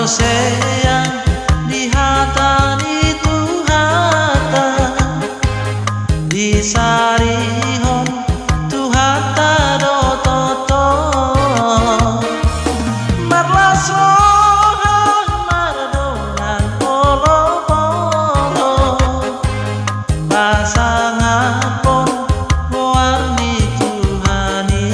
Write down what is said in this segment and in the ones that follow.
Sayang di hatani Tuhata di sarihon Tuhata do toto marlas rohan mardonan polo-polo pasangan pon warni Tuhani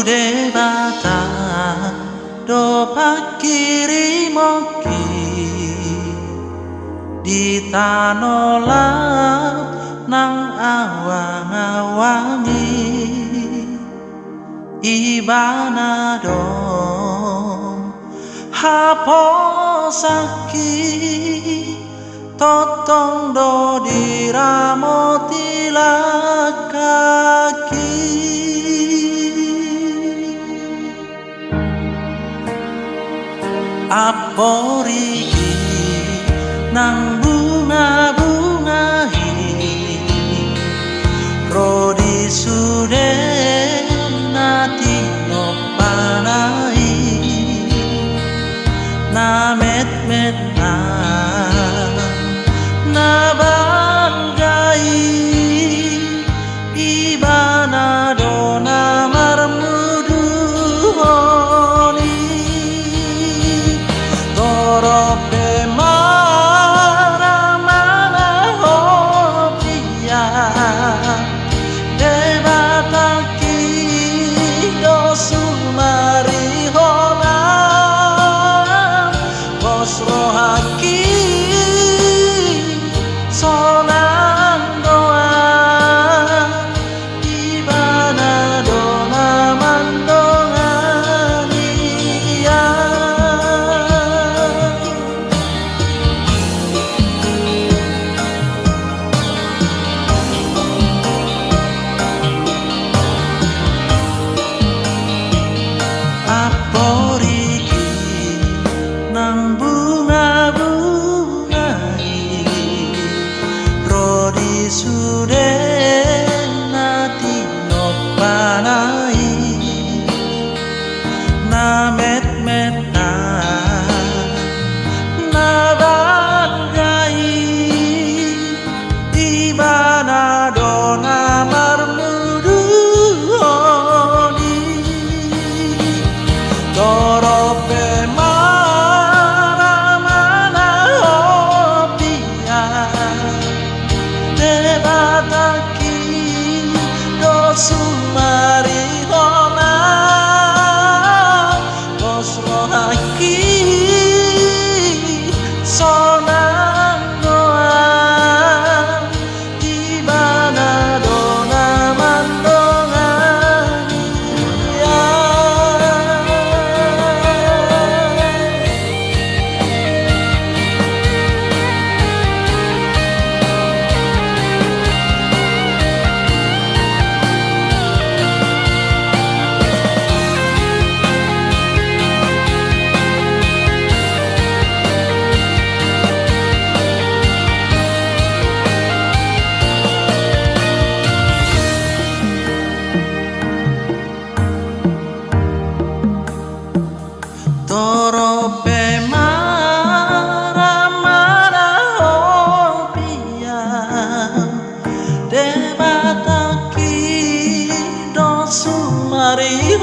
Debata do pakiri moki di tanola nang awang-awangi ibana dong haposaki totong do diramoti lakaki aporiki nang bunga-bungahi rodi sude nati no panai na met-met na banggai ibana dona marmudu honi torope mar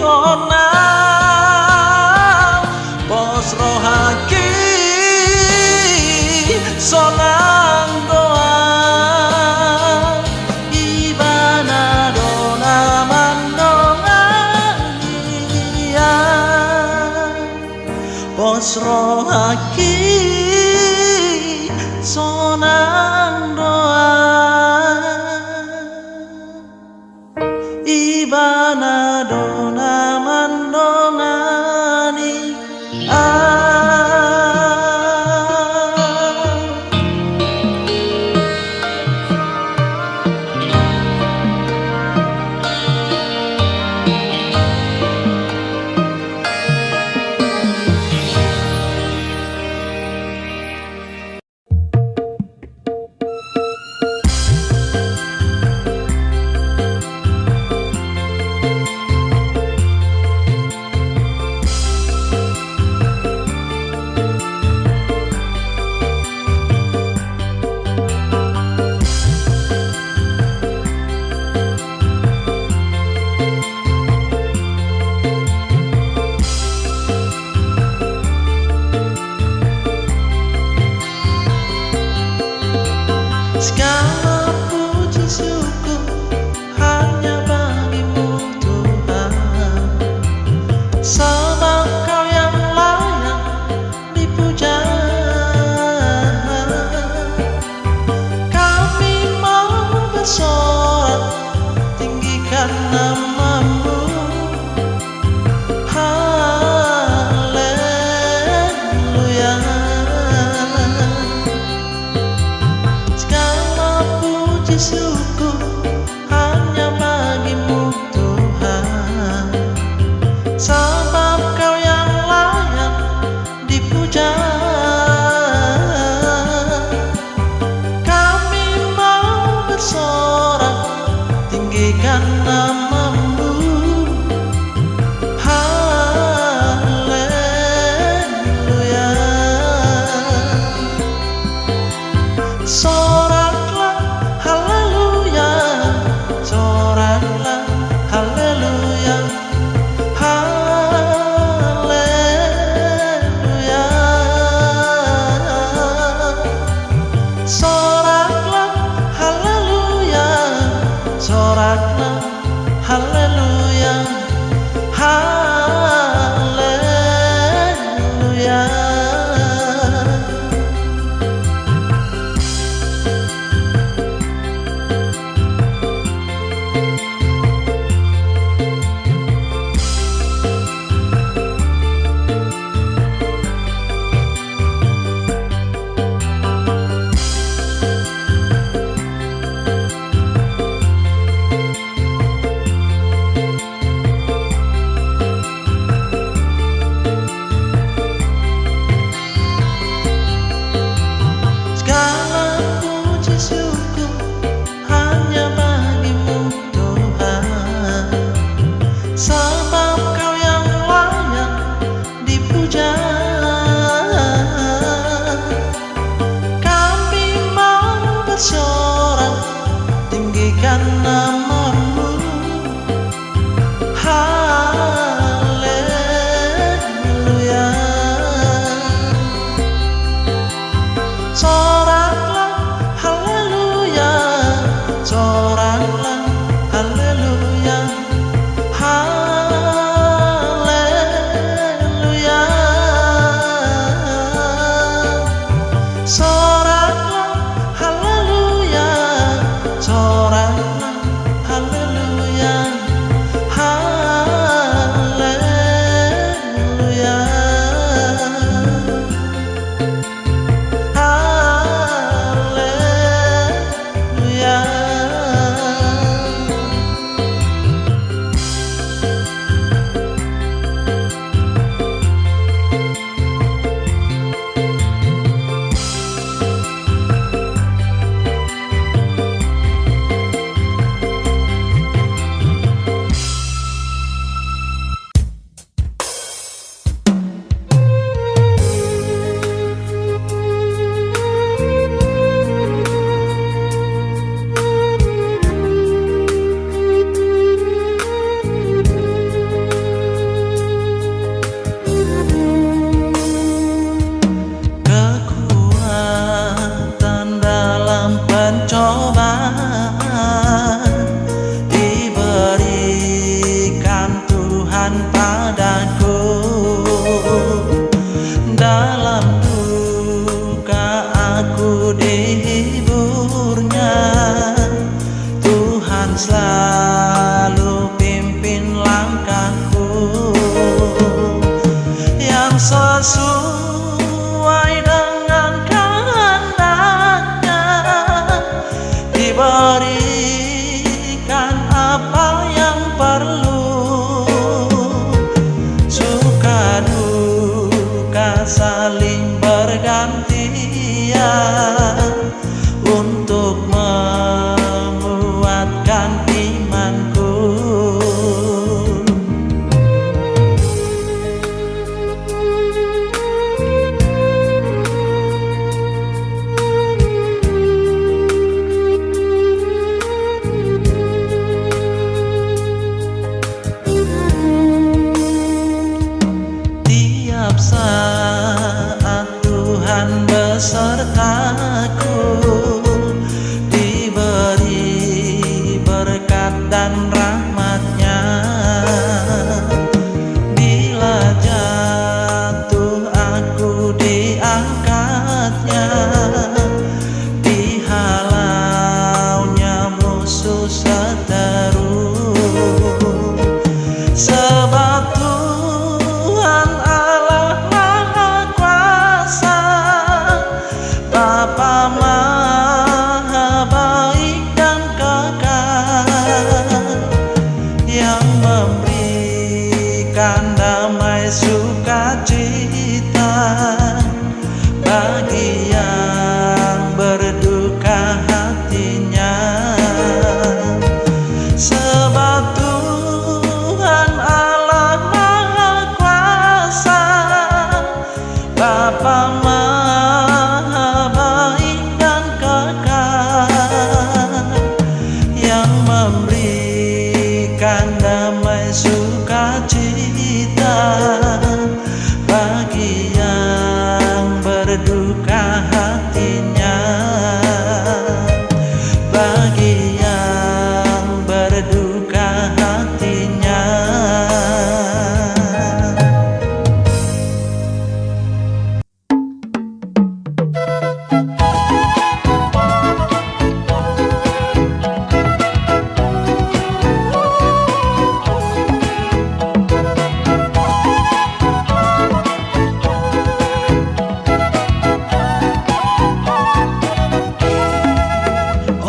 onang bos rohaki sonang doa ibana dona mandongia bos rohaki sonang doa ibana dona mandongani segala puji syukur hanya bagimu Tuhan, sebab Kau yang layak dipuja. Kami mau bersorak tinggikan nama-Mu, haleluya. Syukur hanya bagimu Tuhan, sebab Kau yang layak dipuja. Kami mau bersorak tinggikan nama-Mu, memberikan damai sukacita bagi yang berduka hatinya. Sebab Tuhan Allah Maha Kuasa, Bapa Maha Baik dan Kekal, yang memberikan damai sukacita bagi yang berduka hatinya, bagi yang berduka hatinya.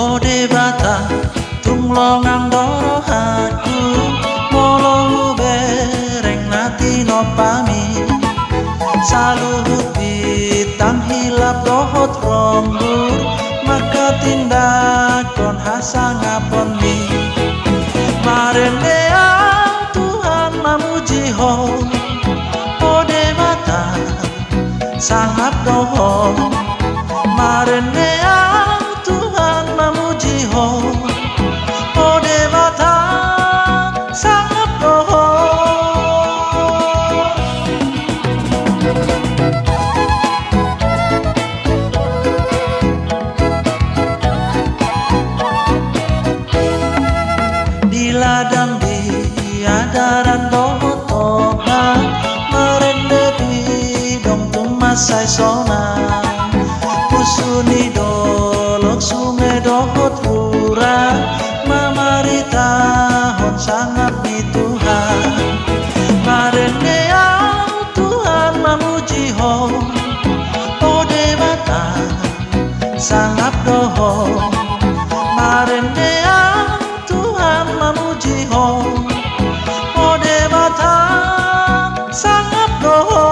Ode bata tunglongang dorohaku molo bereng nati no pami saluhut bitang hilap dohot rombur maka tindakon hasa ngapon mi marendeang Tuhan mamuji ho. Ode bata sangap doho marendeang Tuhan mamuji ho. Ode bata sangap doho. Di ladang diadaran doho toba merende di dong tumasai sona usuni dolok sume dohot rura mamarita hon sangat di Tuhan marendeang Tuhan mamuji ho. Ode bata sangap doho marendeang Tuhan mamuji ho. Ode bata sangap doho.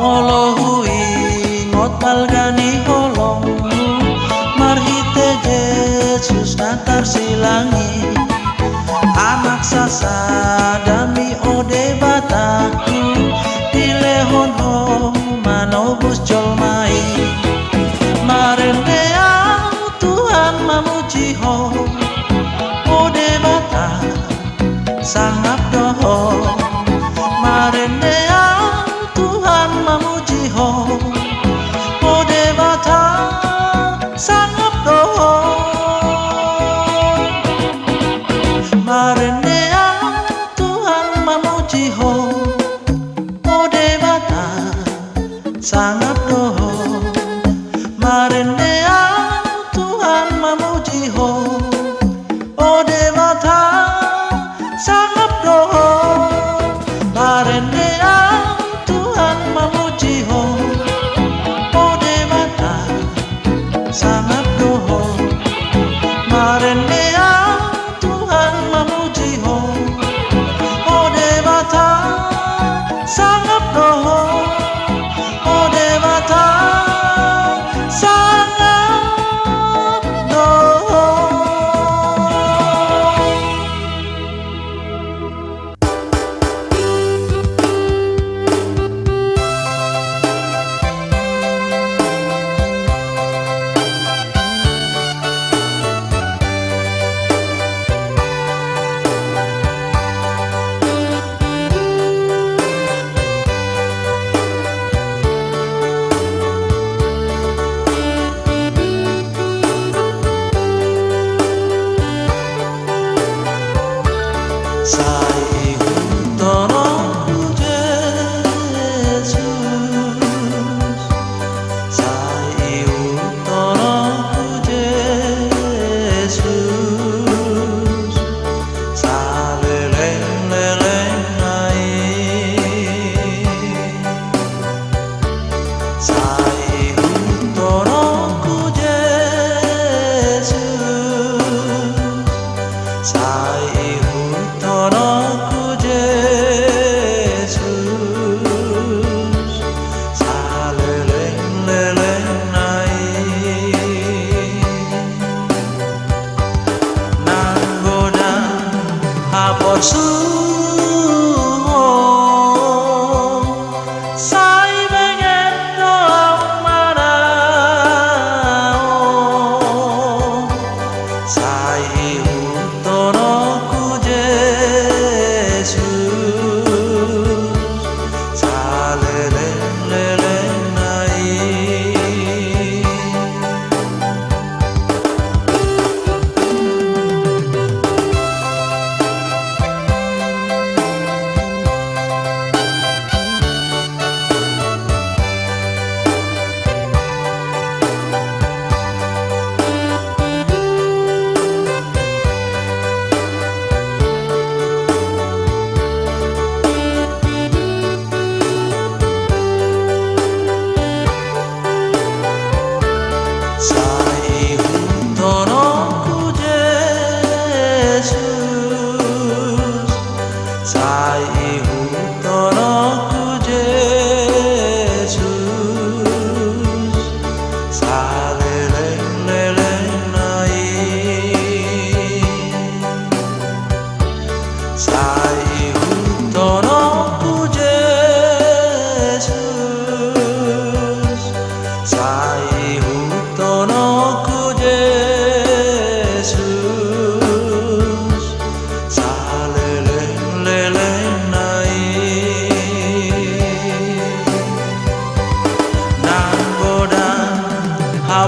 Molo hui ngot balgani holong marhite Yesus natar silangi anak sasa dami ode bataku dilehon ho manobus jolmai marendeang Tuhan mamuji ho. Ode bata sangap doho marendeang Tuhan mamuji ho. Ode bata sangap doho marendeang Tuhan mamuji ho. Ode bata sangap doho marendeang Tuhan mamuji ho. Ode bata sangap doho marendeang Tuhan mamuji ho. Ode bata sangap doho marendeang Tuhan mamuji ho. Ode bata sangap doho. Ode bata sangap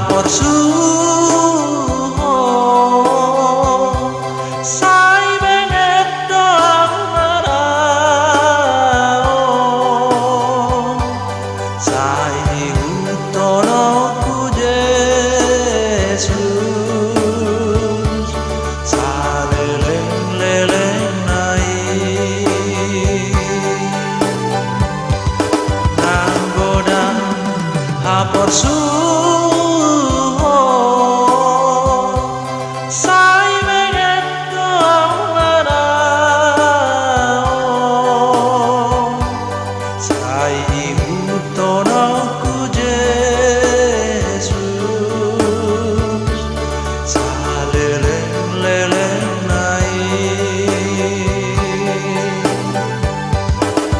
por suho sai benget doang marao sai utono ku Yesus saleleng-leleng nai nanggoda por suho sai benget doang marao sai utono ku Yesus saleleng-leleng nai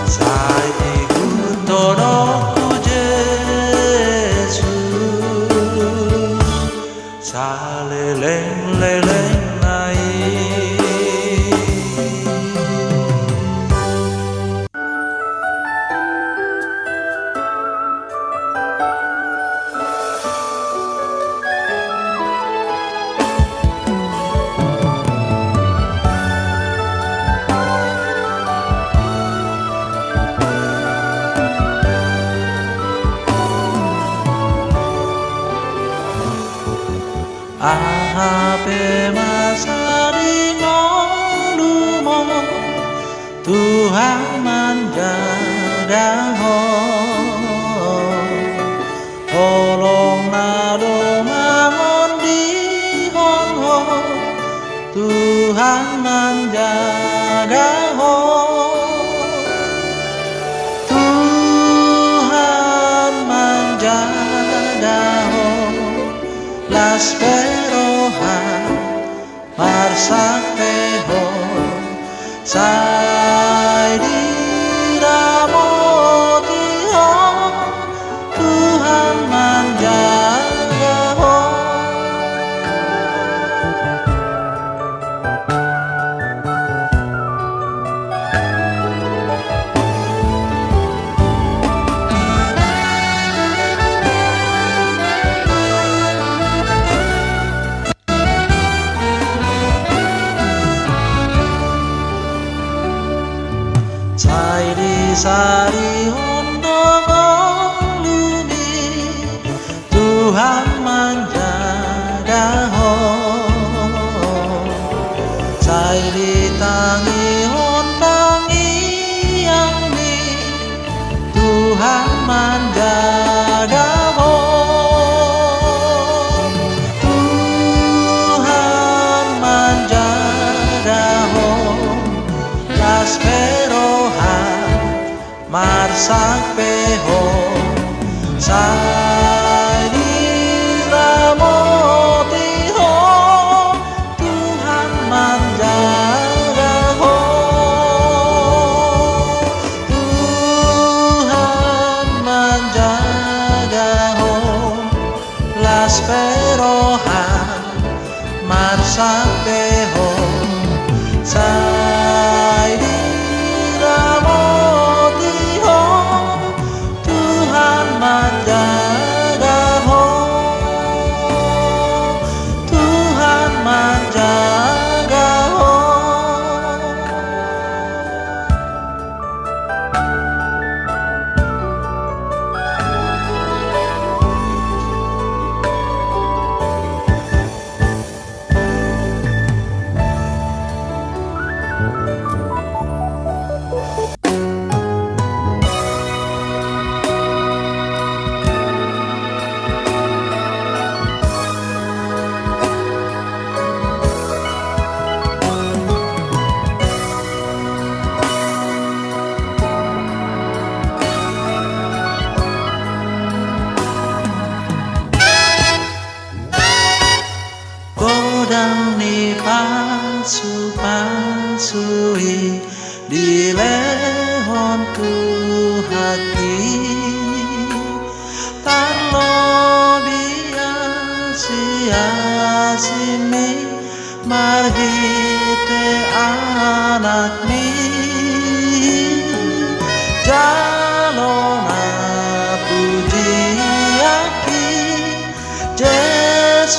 sai utono ku Yesus saleleng-leleng nai. Ahape masari ngolumo Tuhan menjaga ho Holong nado mangon di hon ho Tuhan menjaga ho Tuhan menjaga ho Las perohan marsak peho sai diramoti ho Tuhan menjaga ho sai di sari hondong lumi Tuhan menjaga ho sai di tangi hon tangi yang mi Tuhan menjaga ho Tuhan menjaga ho las marsak peho sai diramoti ho Tuhan menjaga ho Tuhan menjaga ho las perohan marsak peho sai menjaga ho Tuhan menjaga ho Godang ni pasu-pasui di lehon tu hati tan lo dia sia-simi marhite anak ni jalona puji aki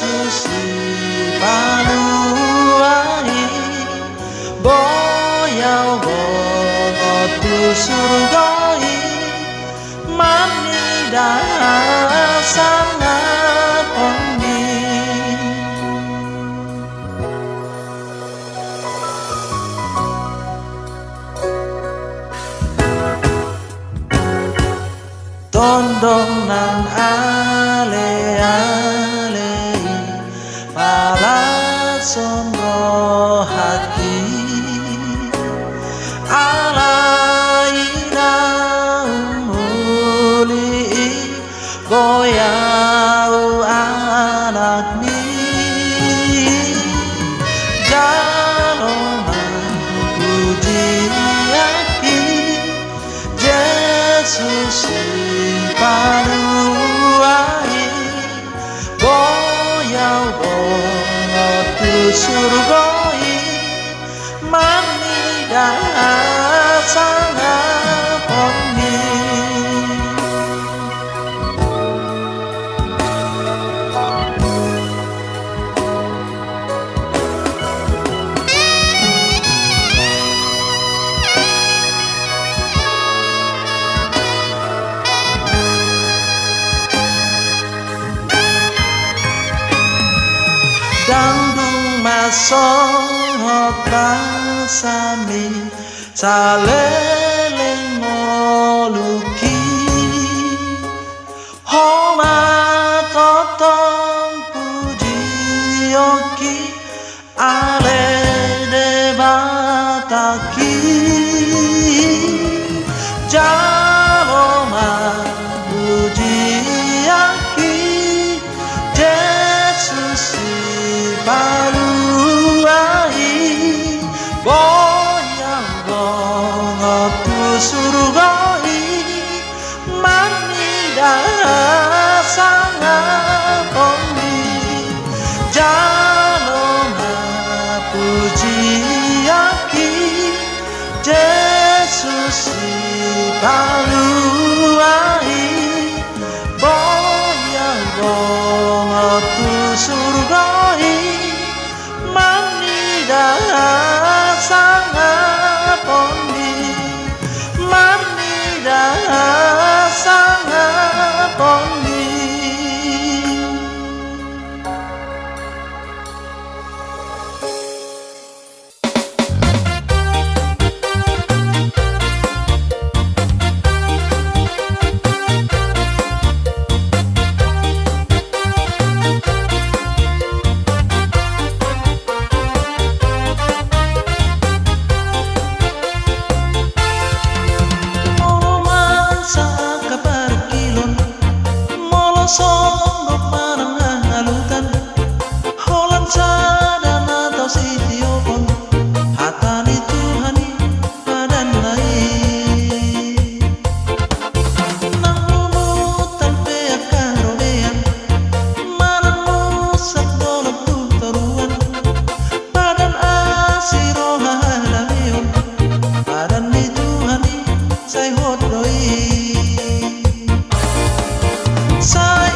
Yesus paluai boyau tu surgai manida sangat oni tondong nang ale palat sonro hati alaina muli goyau anak ni jaloman puji hati Yesus paluai boyau tu surgai manida sangat oni Dandung masong hota sami saleleng moluki homa totong puji yoki ale debataki jaloma puji yaki Yesus paluai boyang tu surgai manida sangat oni jaloma puji yaki Yesus paluai boyang tu surgai manida sangat oni manida sangat oni Songgok manang halutan Holan sadana atau sitiopon Hatani Tuhani badan lain Nang lumutan peak karobean Manan musak dolok tuh taruan Badan asiro halamion Badan ni Tuhani say hodoi Sai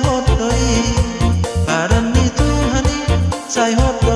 hot doi badan itu hani sai hot doi